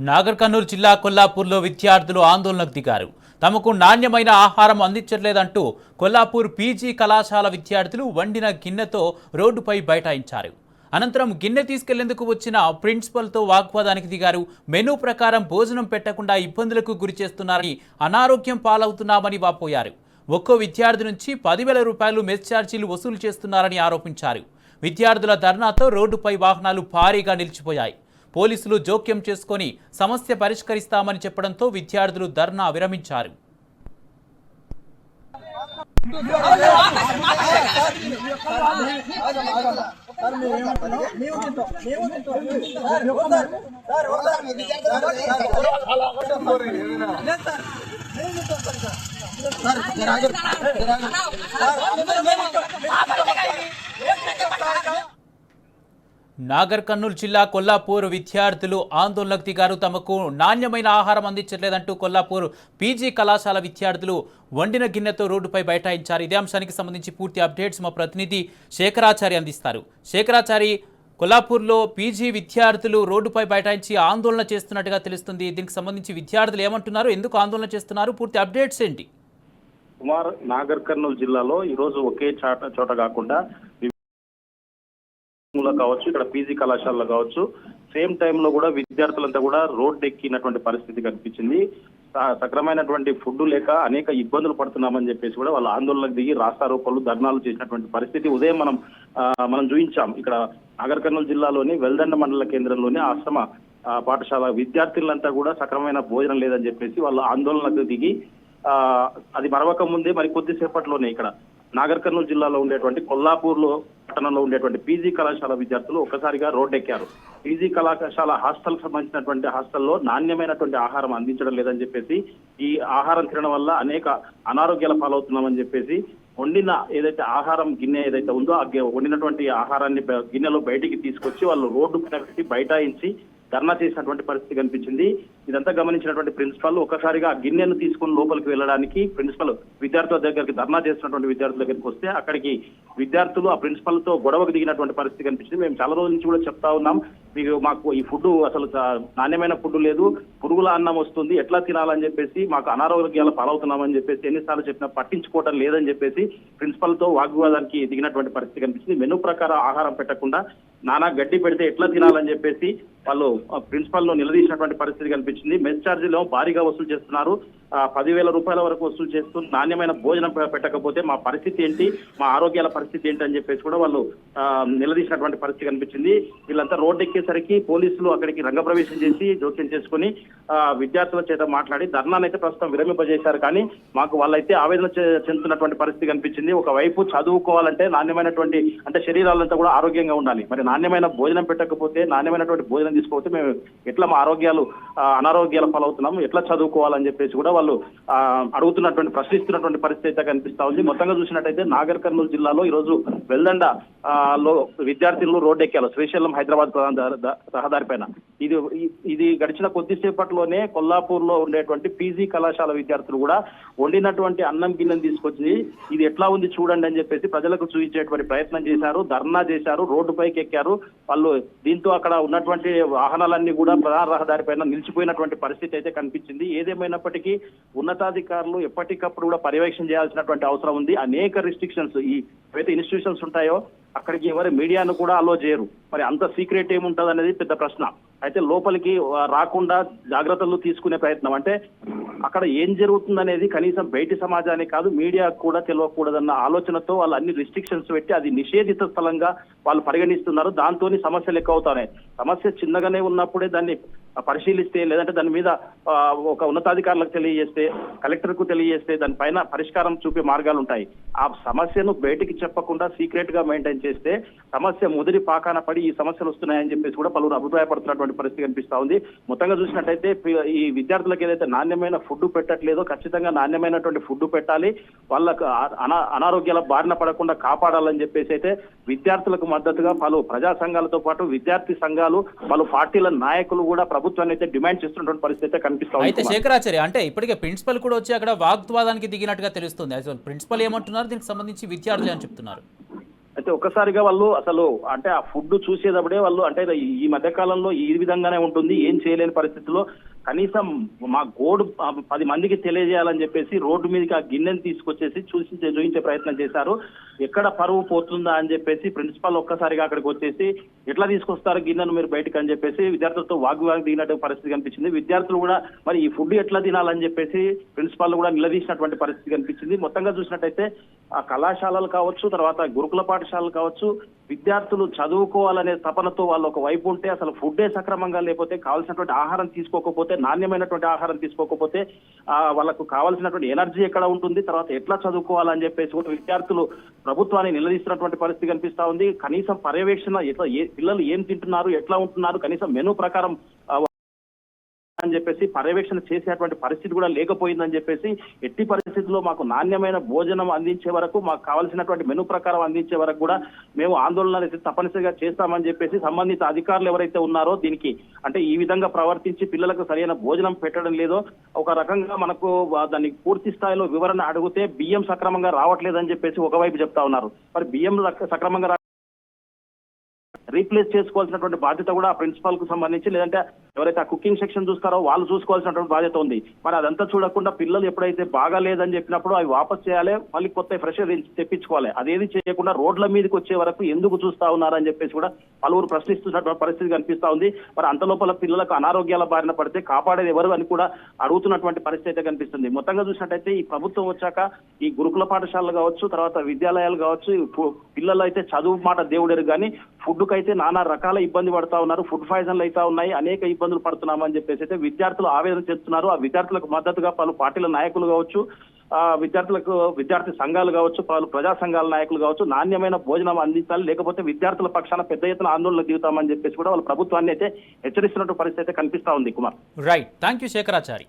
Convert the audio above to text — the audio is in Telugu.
నాగర్ కర్నూలు జిల్లా కొల్లాపూర్లో విద్యార్థులు ఆందోళనకు దిగారు. తమకు నాణ్యమైన ఆహారం అందించట్లేదంటూ కొల్లాపూర్ పీజీ కళాశాల విద్యార్థులు వండిన గిన్నెతో రోడ్డుపై బైఠాయించారు. అనంతరం గిన్నె తీసుకెళ్లేందుకు వచ్చిన ప్రిన్సిపల్తో వాగ్వాదానికి దిగారు. మెనూ ప్రకారం భోజనం పెట్టకుండా ఇబ్బందులకు గురి చేస్తున్నారని, అనారోగ్యం పాలవుతున్నామని వాపోయారు. ఒక్కో విద్యార్థి నుంచి 10,000 రూపాయలు మెస్ ఛార్జీలు వసూలు చేస్తున్నారని ఆరోపించారు. విద్యార్థుల ధర్నాతో రోడ్డుపై వాహనాలు భారీగా నిలిచిపోయాయి. పోలీసులు జోక్యం చేసుకొని సమస్య పరిష్కరిస్తామని చెప్పడంతో విద్యార్థులు ధర్నా విరమించారు. నాగర్ కర్నూలు జిల్లా కొల్లాపూర్ విద్యార్థులు ఆందోళనకు దిగారు. తమకు నాణ్యమైన ఆహారం అందించట్లేదంటూ కొల్లాపూర్ పీజీ కళాశాల విద్యార్థులు వండిన గిన్నెతో రోడ్డుపై బైఠాయించారు. ఇదే అంశానికి సంబంధించి పూర్తి అప్డేట్స్ మా ప్రతినిధి శేఖరాచారి అందిస్తారు. శేఖరాచారి, కొల్లాపూర్లో పీజీ విద్యార్థులు రోడ్డుపై బైఠాయించి ఆందోళన చేస్తున్నట్టుగా తెలుస్తుంది. దీనికి సంబంధించి విద్యార్థులు ఏమంటున్నారు, ఎందుకు ఆందోళన చేస్తున్నారు, పూర్తి అప్డేట్స్ ఏంటి? కుమార్, నాగర్ కర్నూలు జిల్లాలో ఈరోజు ఒకే చోట కాకుండా కావచ్చు, ఇక్కడ పీజీ కళాశాలలో కావచ్చు, సేమ్ టైంలో కూడా విద్యార్థులంతా కూడా రోడ్డు ఎక్కినటువంటి పరిస్థితి కనిపించింది. సక్రమైనటువంటి ఫుడ్ లేక అనేక ఇబ్బందులు పడుతున్నామని చెప్పేసి కూడా వాళ్ళ ఆందోళనకు దిగి రాస్తారోకోలు, ధర్నాలు చేసినటువంటి పరిస్థితి ఉదయం మనం చూపించాం. ఇక్కడ నాగర్ కర్నూలు జిల్లాలోని వెల్దండ మండల కేంద్రంలోని ఆశ్రమ పాఠశాల విద్యార్థులంతా కూడా సక్రమైన భోజనం లేదని చెప్పేసి వాళ్ళ ఆందోళనకు దిగి అది మరవక ముందే మరి కొద్దిసేపట్లోనే ఇక్కడ నాగర్ కర్నూలు జిల్లాలో ఉండేటువంటి కొల్లాపూర్లో పట్టణంలో ఉండేటువంటి పీజీ కళాశాల విద్యార్థులు ఒక్కసారిగా రోడ్డెక్కారు. పీజీ కళాశాల హాస్టల్ సంబంధించినటువంటి హాస్టల్లో నాణ్యమైనటువంటి ఆహారం అందించడం లేదని చెప్పేసి, ఈ ఆహారం తినడం వల్ల అనేక అనారోగ్యాల పాలవుతున్నామని చెప్పేసి వండిన ఏదైతే ఆహారం గిన్నె ఏదైతే ఉందో ఆ వండినటువంటి ఆహారాన్ని గిన్నెలో బయటికి తీసుకొచ్చి వాళ్ళు రోడ్డు పైన పెట్టి బైఠాయించి ధర్నా చేసినటువంటి పరిస్థితి కనిపించింది. ఇదంతా గమనించినటువంటి ప్రిన్సిపల్ ఒక్కసారిగా ఆ గిన్నెను తీసుకుని లోపలికి వెళ్ళడానికి ప్రిన్సిపల్ విద్యార్థుల దగ్గరికి, ధర్నా చేస్తున్నటువంటి విద్యార్థుల దగ్గరికి వస్తే అక్కడికి విద్యార్థులు ఆ ప్రిన్సిపల్ తో గొడవకు దిగినటువంటి పరిస్థితి కనిపించింది. మేము చాలా రోజుల నుంచి కూడా చెప్తా ఉన్నాం, మాకు ఈ ఫుడ్ అసలు నాణ్యమైన ఫుడ్ లేదు, పురుగుల అన్నం వస్తుంది, ఎట్లా తినాలని చెప్పేసి మాకు అనారోగ్యాల పాలవుతున్నామని చెప్పేసి ఎన్నిసార్లు చెప్పినా పట్టించుకోవటం లేదని చెప్పేసి ప్రిన్సిపల్ తో వాగ్వాదానికి దిగినటువంటి పరిస్థితి కనిపించింది. మెనూ ప్రకారం ఆహారం పెట్టకుండా నానా గడ్డి పెడితే ఎట్లా తినాలని చెప్పేసి వాళ్ళు ప్రిన్సిపల్ ను నిలదీసినటువంటి పరిస్థితి కనిపించింది. మెస్ ఛార్జీలు భారీగా వసూలు చేస్తున్నారు. 10,000 రూపాయల వరకు వసూలు చేస్తూ నాణ్యమైన భోజనం పెట్టకపోతే మా పరిస్థితి ఏంటి, మా ఆరోగ్యాల పరిస్థితి ఏంటి అని చెప్పేసి కూడా వాళ్ళు నిలదీసినటువంటి పరిస్థితి కనిపించింది. వీళ్ళంతా రోడ్డు ఎక్కేసరికి పోలీసులు అక్కడికి రంగప్రవేశం చేసి జోక్యం చేసుకుని విద్యార్థుల చేత మాట్లాడి ధర్నానైతే ప్రస్తుతం విరమింపజేశారు. కానీ మాకు వాళ్ళైతే ఆవేదన చెందుతున్నటువంటి పరిస్థితి కనిపించింది. ఒకవైపు చదువుకోవాలంటే నాణ్యమైనటువంటి అంటే శరీరాలంతా కూడా ఆరోగ్యంగా ఉండాలి. మరి నాణ్యమైన భోజనం పెట్టకపోతే, నాణ్యమైనటువంటి భోజనం తీసుకోకపోతే మేము ఎట్లా మా ఆరోగ్యాలు అనారోగ్యాల పాలవుతున్నాము, ఎట్లా చదువుకోవాలని చెప్పేసి కూడా వాళ్ళు అడుగుతున్నటువంటి, ప్రశ్నిస్తున్నటువంటి పరిస్థితి అయితే కనిపిస్తా ఉంది. మొత్తంగా చూసినట్టయితే నాగర్ కర్నూలు జిల్లాలో ఈరోజు వెల్దండ లో విద్యార్థులు రోడ్డు ఎక్కారు, శ్రీశైలం హైదరాబాద్ రహదారి పైన. ఇది గడిచిన కొద్దిసేపట్లోనే కొల్లాపూర్ లో ఉండేటువంటి పీజీ కళాశాల విద్యార్థులు కూడా వండినటువంటి అన్నం గిన్నెను తీసుకొచ్చి ఇది ఎట్లా ఉంది చూడండి అని చెప్పేసి ప్రజలకు చూపించేటువంటి ప్రయత్నం చేశారు, ధర్నా చేశారు, రోడ్డుపైకి ఎక్కారు వాళ్ళు. దీంతో అక్కడ ఉన్నటువంటి వాహనాలన్నీ కూడా ప్రధాన రహదారి పైన నిలిచిపోయినటువంటి పరిస్థితి అయితే కనిపించింది. ఏదేమైనప్పటికీ ఉన్నతాధికారులు ఎప్పటికప్పుడు కూడా పర్యవేక్షణ చేయాల్సినటువంటి అవసరం ఉంది. అనేక రిస్ట్రిక్షన్స్ ఏవైతే ఇన్స్టిట్యూషన్స్ ఉంటాయో అక్కడికి ఎవరి మీడియాను కూడా అలో చేయరు. మరి అంత సీక్రెట్ ఏముంటుంది అనేది పెద్ద ప్రశ్న. అయితే లోపలికి రాకుండా జాగ్రత్తలు తీసుకునే ప్రయత్నం, అంటే అక్కడ ఏం జరుగుతుందనేది కనీసం బయటి సమాజానికి కాదు మీడియాకు కూడా తెలియకూడదన్న ఆలోచనతో వాళ్ళు అన్ని రిస్ట్రిక్షన్స్ పెట్టి అది నిషేధిత స్థలంగా వాళ్ళు పరిగణిస్తున్నారు. దాంతో సమస్యలు ఎక్కువ అవుతాయి. సమస్య చిన్నగానే ఉన్నప్పుడే దాన్ని పరిశీలిస్తే, లేదంటే దాని మీద ఒక ఉన్నతాధికారులకు తెలియజేస్తే, కలెక్టర్ కు తెలియజేస్తే దానిపైన పరిష్కారం చూపే మార్గాలు ఉంటాయి. ఆ సమస్యను బయటికి చెప్పకుండా సీక్రెట్ గా మెయింటైన్ చేస్తే సమస్య ముదిరి పాకాన పడి ఈ సమస్యలు వస్తున్నాయని చెప్పేసి కూడా పలువురు అభిప్రాయపడుతున్నటువంటి పరిస్థితి కనిపిస్తా ఉంది. మొత్తంగా చూసినట్టయితే ఈ విద్యార్థులకు ఏదైతే నాణ్యమైన ఫుడ్ పెట్టట్లేదో ఖచ్చితంగా నాణ్యమైనటువంటి ఫుడ్ పెట్టాలి, వాళ్ళకు అనారోగ్యాల బారిన పడకుండా కాపాడాలని చెప్పేసి అయితే విద్యార్థులకు మద్దతుగా పలు ప్రజా సంఘాలతో పాటు విద్యార్థి సంఘాలు, పలు పార్టీల నాయకులు కూడా ప్రభుత్వాన్ని అయితే డిమాండ్ చేస్తున్నటువంటి పరిస్థితి అయితే కనిపిస్తా ఉంది. అయితే శేఖరాచార్య, అంటే ఇప్పటికే ప్రిన్సిపల్ కూడా వచ్చి అక్కడ వాగ్వాదానికి దిగినట్టుగా తెలుస్తుంది. అసలు ప్రిన్సిపల్ ఏమంటున్నారు, దీనికి సంబంధించి విద్యార్థులు అని చెప్తున్నారు? అయితే ఒక్కసారిగా వాళ్ళు అసలు అంటే ఆ ఫుడ్ చూసేటప్పుడే వాళ్ళు అంటే ఈ మధ్య కాలంలో ఈ విధంగానే ఉంటుంది, ఏం చేయలేని పరిస్థితుల్లో కనీసం మా గోడు 10 మందికి తెలియజేయాలని చెప్పేసి రోడ్డు మీదకి ఆ గిన్నెని తీసుకొచ్చేసి చూపించే ప్రయత్నం చేశారు. ఎక్కడ పరువు పోతుందా అని చెప్పేసి ప్రిన్సిపాల్ ఒక్కసారిగా అక్కడికి వచ్చేసి ఎట్లా తీసుకొస్తారు గిన్నెను మీరు బయటకు అని చెప్పేసి విద్యార్థులతో వాగ్వివాదం దిగినట్టు పరిస్థితి కనిపించింది. విద్యార్థులు కూడా మరి ఈ ఫుడ్ ఎట్లా తినాలని చెప్పేసి ప్రిన్సిపాల్ కూడా నిలదీసినటువంటి పరిస్థితి కనిపించింది. మొత్తంగా చూసినట్టయితే ఆ కళాశాలలు కావచ్చు, తర్వాత గురుకుల పాఠశాలలు కావచ్చు, విద్యార్థులు చదువుకోవాలనే తపనతో వాళ్ళు ఒక వైపు ఉంటే అసలు ఫుడ్డే సక్రమంగా లేకపోతే, కావాల్సినటువంటి ఆహారం తీసుకోకపోతే, నాణ్యమైనటువంటి ఆహారం తీసుకోకపోతే వాళ్ళకు కావాల్సినటువంటి ఎనర్జీ ఎక్కడ ఉంటుంది, తర్వాత ఎట్లా చదువుకోవాలని చెప్పేసి కూడా విద్యార్థులు ప్రభుత్వాన్ని నిలదీస్తున్నటువంటి పరిస్థితి కనిపిస్తా ఉంది. కనీసం పర్యవేక్షణ ఎట్లా పిల్లలు ఏం తింటున్నారు, ఎట్లా ఉంటున్నారు, కనీసం మెనూ ప్రకారం అని చెప్పేసి పర్యవేక్షణ చేసేటువంటి పరిస్థితి కూడా లేకపోయిందని చెప్పేసి, ఎట్టి పరిస్థితుల్లో మాకు నాణ్యమైన భోజనం అందించే వరకు, మాకు కావాల్సినటువంటి మెనూ ప్రకారం అందించే వరకు కూడా మేము ఆందోళన తప్పనిసరిగా చేస్తామని చెప్పేసి సంబంధిత అధికారులు ఎవరైతే ఉన్నారో దీనికి అంటే ఈ విధంగా ప్రవర్తించి పిల్లలకు సరైన భోజనం పెట్టడం లేదో, ఒక రకంగా మనకు దాన్ని పూర్తి స్థాయిలో వివరణ అడిగితే బియ్యం సక్రమంగా రావట్లేదని చెప్పేసి ఒకవైపు చెప్తా ఉన్నారు. మరి బియ్యం సక్రమంగా రీప్లేస్ చేసుకోవాల్సినటువంటి బాధ్యత కూడా ఆ ప్రిన్సిపాల్ కు సంబంధించి, లేదంటే ఎవరైతే ఆ కుకింగ్ సెక్షన్ చూస్తారో వాళ్ళు చూసుకోవాల్సినటువంటి బాధ్యత ఉంది. మరి అదంతా చూడకుండా పిల్లలు ఎప్పుడైతే బాగా లేదని చెప్పినప్పుడు అవి వాపస్ చేయాలి, మళ్ళీ కొత్త ఫ్రెష్ తెప్పించుకోవాలి. అదేది చేయకుండా రోడ్ల మీదకి వచ్చే వరకు ఎందుకు చూస్తా ఉన్నారని చెప్పేసి కూడా పలువురు ప్రశ్నిస్తున్నటువంటి పరిస్థితి కనిపిస్తా ఉంది. మరి అంత లోపల పిల్లలకు అనారోగ్యాల బారిన పడితే కాపాడేది ఎవరు అని కూడా అడుగుతున్నటువంటి పరిస్థితి అయితే కనిపిస్తుంది. మొత్తంగా చూసినట్టయితే ఈ ప్రభుత్వం వచ్చాక ఈ గురుకుల పాఠశాలలు కావచ్చు, తర్వాత విద్యాలయాలు కావచ్చు, పిల్లలు అయితే చదువు మాట దేవుడేరు కానీ ఫుడ్ అయితే నానా రకాల ఇబ్బంది పడతా ఉన్నారు, ఫుడ్ పాయిజన్లు అయితే ఉన్నాయి, అనేక ఇబ్బందులు పడుతున్నామని చెప్పేసి అయితే విద్యార్థులు ఆవేదన చెందుతున్నారు. ఆ విద్యార్థులకు మద్దతుగా పలు పార్టీల నాయకులు కావచ్చు, విద్యార్థి సంఘాలు కావచ్చు, పలు ప్రజా సంఘాల నాయకులు కావచ్చు నాణ్యమైన భోజనం అందించాలి, లేకపోతే విద్యార్థుల పక్షాన పెద్ద ఎత్తున ఆందోళనకు దిగుతామని చెప్పేసి కూడా వాళ్ళు ప్రభుత్వాన్ని అయితే హెచ్చరిస్తున్నట్టు పరిస్థితి అయితే కనిపిస్తా ఉంది. Kumar, right, thank you Shekharachari.